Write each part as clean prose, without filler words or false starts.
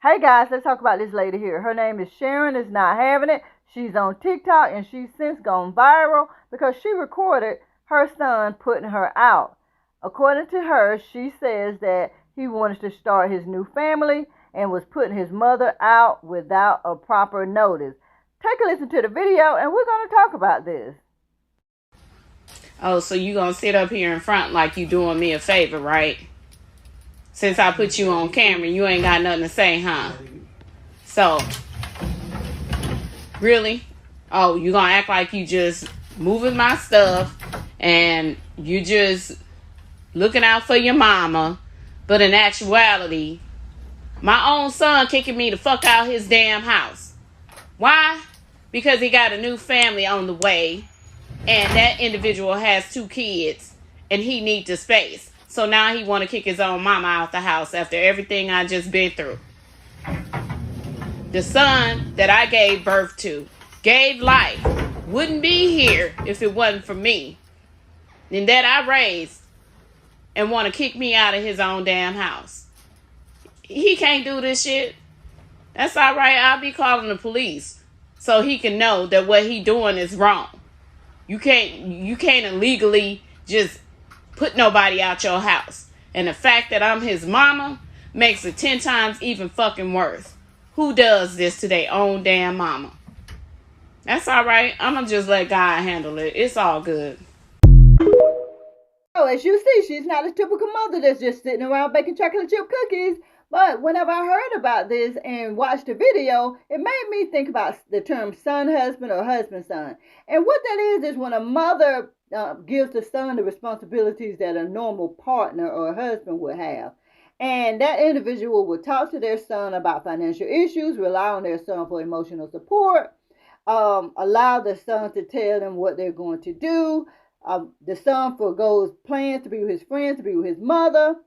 Hey guys, let's talk about this lady here. Her name is Sharon is not having it. She's on TikTok and she's since gone viral because she recorded her son putting her out. According to her, she says that he wanted to start his new family and was putting his mother out without a proper notice. Take a listen to the video and we're going to talk about this. Oh, so you gonna sit up here in front like you doing me a favor, right? Since I put you on camera, you ain't got nothing to say, huh? So, really? Oh, you gonna act like you just moving my stuff and you just looking out for your mama, but in actuality, my own son kicking me the fuck out his damn house. Why? Because he got a new family on the way and that individual has 2 kids and he needs the space. So now he want to kick his own mama out the house after everything I just been through. The son that I gave birth to, gave life, wouldn't be here if it wasn't for me. And that I raised and want to kick me out of his own damn house. He can't do this shit. That's all right. I'll be calling the police so he can know that what he doing is wrong. You can't illegally just put nobody out your house. And the fact that I'm his mama makes it 10 times even fucking worse. Who does this to their own damn mama? That's all right. I'm gonna just let God handle it. It's all good. Oh, as you see, she's not a typical mother that's just sitting around baking chocolate chip cookies. But whenever I heard about this and watched the video, it made me think about the term son husband or husband son. And what that is when a mother gives the son the responsibilities that a normal partner or husband would have. And that individual would talk to their son about financial issues, rely on their son for emotional support, allow the son to tell them what they're going to do. The son forgoes plans to be with his friends, to be with his mother.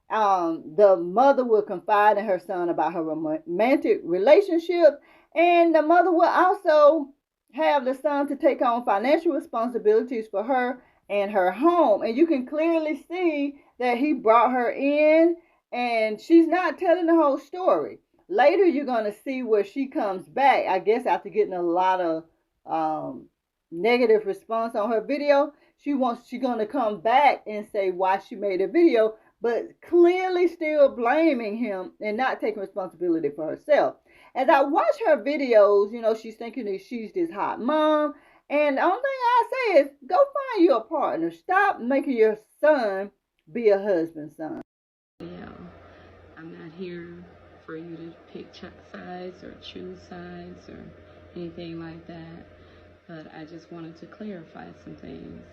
The mother will confide in her son about her romantic relationship, and the mother will also have the son to take on financial responsibilities for her and her home. And you can clearly see that he brought her in, and she's not telling the whole story. Later, you're going to see where she comes back, I guess, after getting a lot of negative response on her video. She's going to come back and say why she made a video, but clearly still blaming him and not taking responsibility for herself. As I watch her videos, she's thinking that she's this hot mom. And the only thing I say is go find you a partner. Stop making your son be a husband's son. Yeah, I'm not here for you to pick sides or choose sides or anything like that. But I just wanted to clarify some things.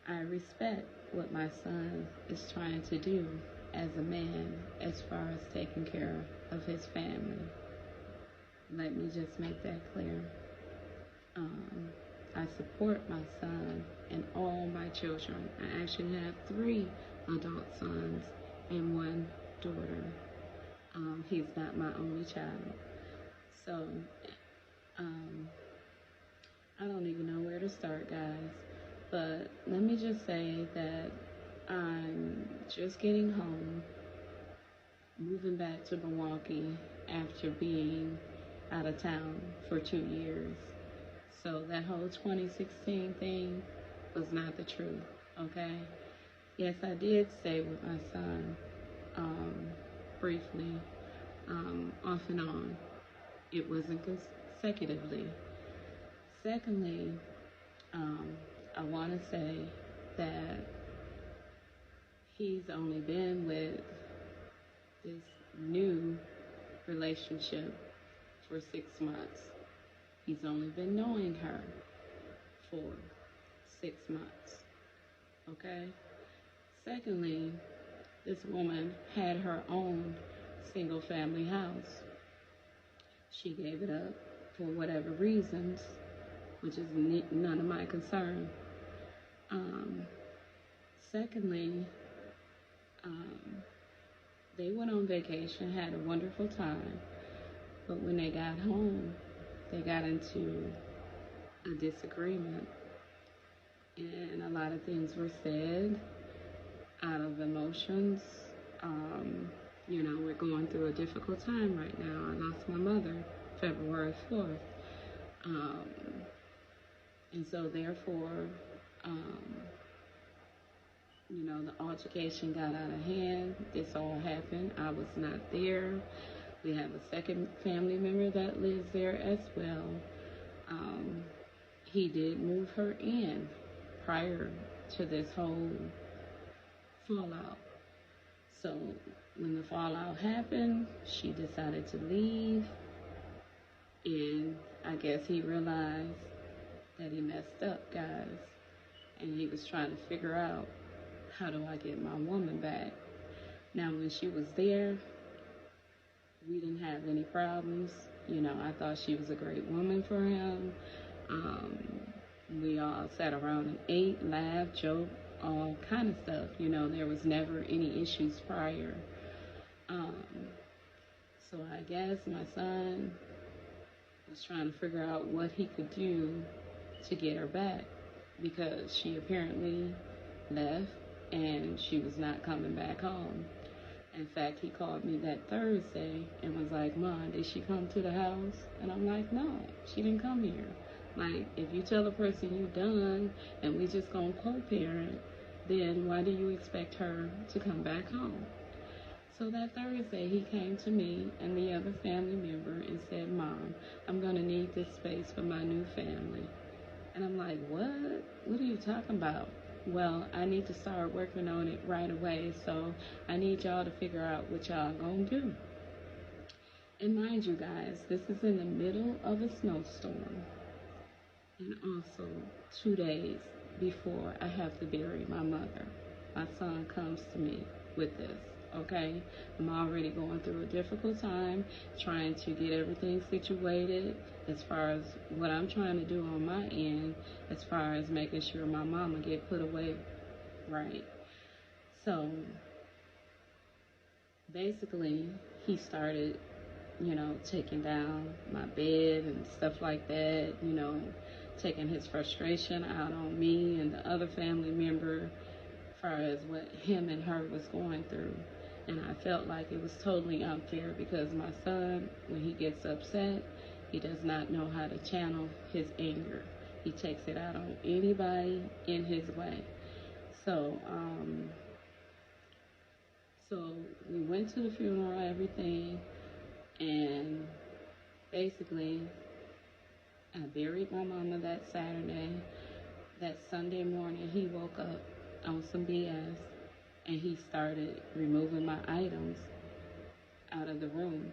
I respect what my son is trying to do as a man as far as taking care of his family. Let me just make that clear. I support my son and all my children. I actually have 3 adult sons and 1 daughter. He's not my only child. So, I don't even know where to start, guys. But let me just say that I'm just getting home, moving back to Milwaukee after being out of town for 2 years. So that whole 2016 thing was not the truth, okay? Yes, I did stay with my son briefly, off and on. It wasn't consecutively. Secondly, I want to say that he's only been with this new relationship for 6 months. He's only been knowing her for 6 months. Okay? Secondly, this woman had her own single family house. She gave it up for whatever reasons, which is none of my concern. Secondly, they went on vacation, had a wonderful time, but when they got home, they got into a disagreement, and a lot of things were said out of emotions, You know, we're going through a difficult time right now. I lost my mother February 4th. Um, and so therefore, um, you know, the altercation got out of hand. This all happened. I was not there. We have a second family member that lives there as well. Um, he did move her in prior to this whole fallout. So when the fallout happened, she decided to leave, and I guess he realized that he messed up, guys, and he was trying to figure out, how do I get my woman back? Now, when she was there, we didn't have any problems. You know, I thought she was a great woman for him. Um, we all sat around and ate, laughed, joked, all kind of stuff. You know, there was never any issues prior. Um, so I guess my son was trying to figure out what he could do to get her back, because she apparently left and she was not coming back home. In fact, he called me that Thursday and was like, Mom, did she come to the house? And I'm like, no, she didn't come here. Like, if you tell a person you done and we just gonna co-parent, then why do you expect her to come back home? So that Thursday, he came to me and the other family member and said, Mom, I'm gonna need this space for my new family. And I'm like, what? What are you talking about? Well, I need to start working on it right away, so I need y'all to figure out what y'all gonna do. And mind you guys, this is in the middle of a snowstorm, and also 2 days before I have to bury my mother. My son comes to me with this, okay? I'm already going through a difficult time, trying to get everything situated as far as what I'm trying to do on my end, as far as making sure my mama get put away right. So basically, he started, you know, taking down my bed and stuff like that, you know, taking his frustration out on me and the other family member as far as what him and her was going through. And I felt like it was totally unfair, because my son, when he gets upset, he does not know how to channel his anger. He takes it out on anybody in his way. So, so we went to the funeral, everything, and basically, I buried my mama that Saturday. That Sunday morning, he woke up on some BS, and he started removing my items out of the room.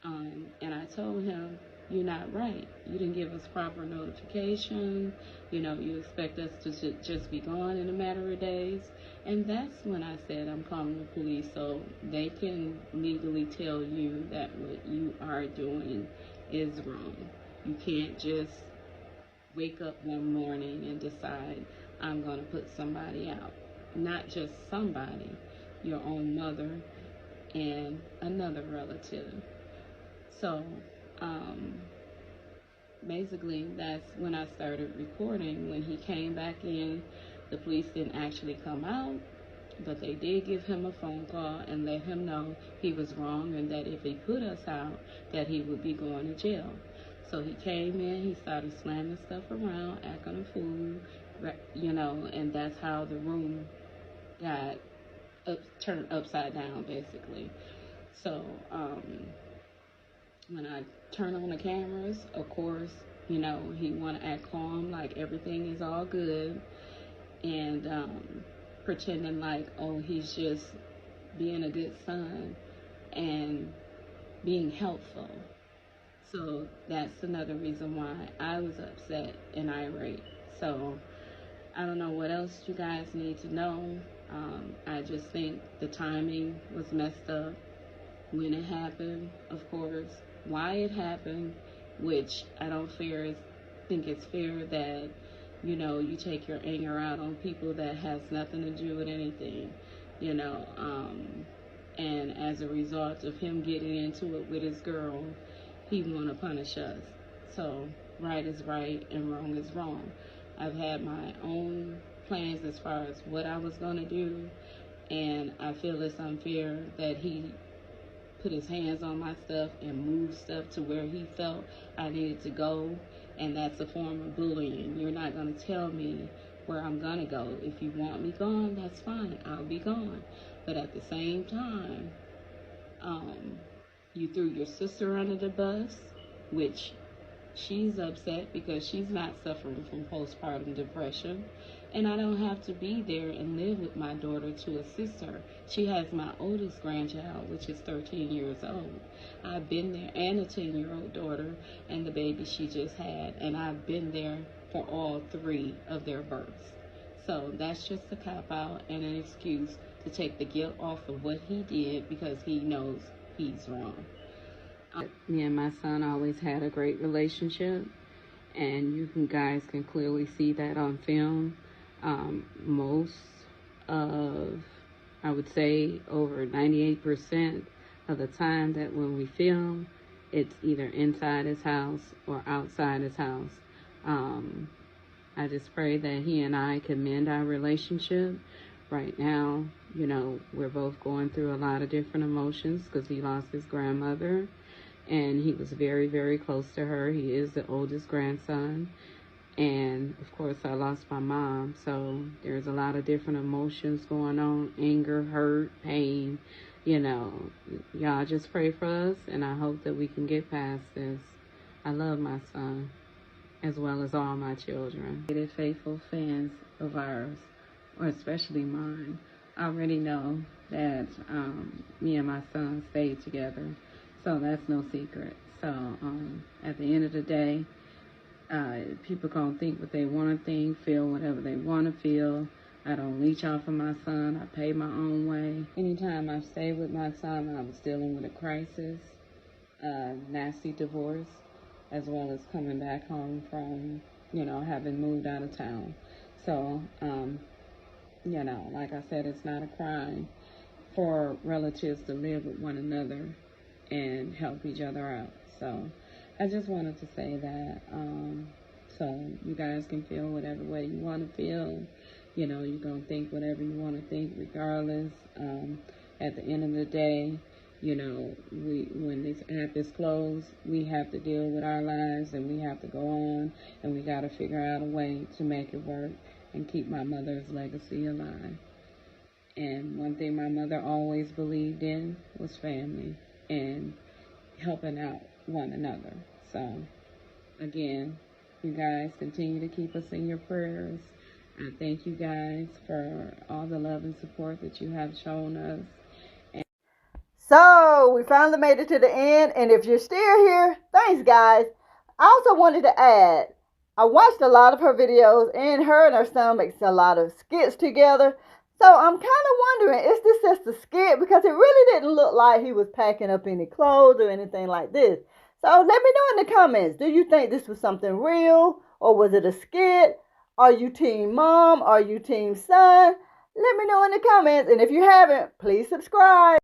And I told him, you're not right. You didn't give us proper notification. You know, you expect us to just be gone in a matter of days. And that's when I said, I'm calling the police so they can legally tell you that what you are doing is wrong. You can't just wake up one morning and decide, I'm going to put somebody out. Not just somebody, your own mother and another relative. So, basically, that's when I started recording. When he came back in, the police didn't actually come out, but they did give him a phone call and let him know he was wrong, and that if he put us out, that he would be going to jail. So he came in, he started slamming stuff around, acting a fool, you know, and that's how the room got turned upside down, basically. So, when I turn on the cameras, of course, you know, he want to act calm, like everything is all good, and pretending like, oh, he's just being a good son and being helpful. So that's another reason why I was upset and irate. So I don't know what else you guys need to know. I just think the timing was messed up when it happened, of course, why it happened, which I don't think it's fair that, you know, you take your anger out on people that has nothing to do with anything, you know, and as a result of him getting into it with his girl, he want to punish us. So right is right and wrong is wrong. I've had my own plans as far as what I was going to do, and I feel it's unfair that he put his hands on my stuff and move stuff to where he felt I needed to go. And that's a form of bullying. You're not going to tell me where I'm going to go. If you want me gone, that's fine. I'll be gone. But at the same time, you threw your sister under the bus, which she's upset because she's not suffering from postpartum depression. And I don't have to be there and live with my daughter to assist her. She has my oldest grandchild, which is 13 years old. I've been there, and a 10-year-old daughter, and the baby she just had. And I've been there for all 3 of their births. So that's just a cop-out and an excuse to take the guilt off of what he did because he knows he's wrong. Me and my son always had a great relationship, and you guys can clearly see that on film. Most of, I would say over 98% of the time that when we film, it's either inside his house or outside his house. I just pray that he and I can mend our relationship. Right now, you know, we're both going through a lot of different emotions because he lost his grandmother, and he was very, very close to her. He is the oldest grandson. And of course, I lost my mom. So there's a lot of different emotions going on: anger, hurt, pain. You know, y'all just pray for us, and I hope that we can get past this. I love my son, as well as all my children. Faithful fans of ours, or especially mine, already know that me and my son stayed together. So that's no secret. So at the end of the day, people gonna think what they want to think, feel whatever they want to feel. I don't leech off of my son. I pay my own way. Anytime I stayed with my son, I was dealing with a crisis, nasty divorce, as well as coming back home from, you know, having moved out of town. So, you know, like I said, it's not a crime for relatives to live with one another and help each other out. So I just wanted to say that, so you guys can feel whatever way you want to feel. You know, you're going to think whatever you want to think regardless. At the end of the day, you know, when this app is closed, we have to deal with our lives, and we have to go on, and we got to figure out a way to make it work and keep my mother's legacy alive. And one thing my mother always believed in was family and helping out one another. So, again, you guys continue to keep us in your prayers. I thank you guys for all the love and support that you have shown us. So, we finally made it to the end, and if you're still here, thanks, guys. I also wanted to add, I watched a lot of her videos, and her son makes a lot of skits together. So I'm kind of wondering, is this just a skit? Because it really didn't look like he was packing up any clothes or anything like this. So let me know in the comments, do you think this was something real, or was it a skit? Are you team mom? Are you team son? Let me know in the comments, and if you haven't, please subscribe.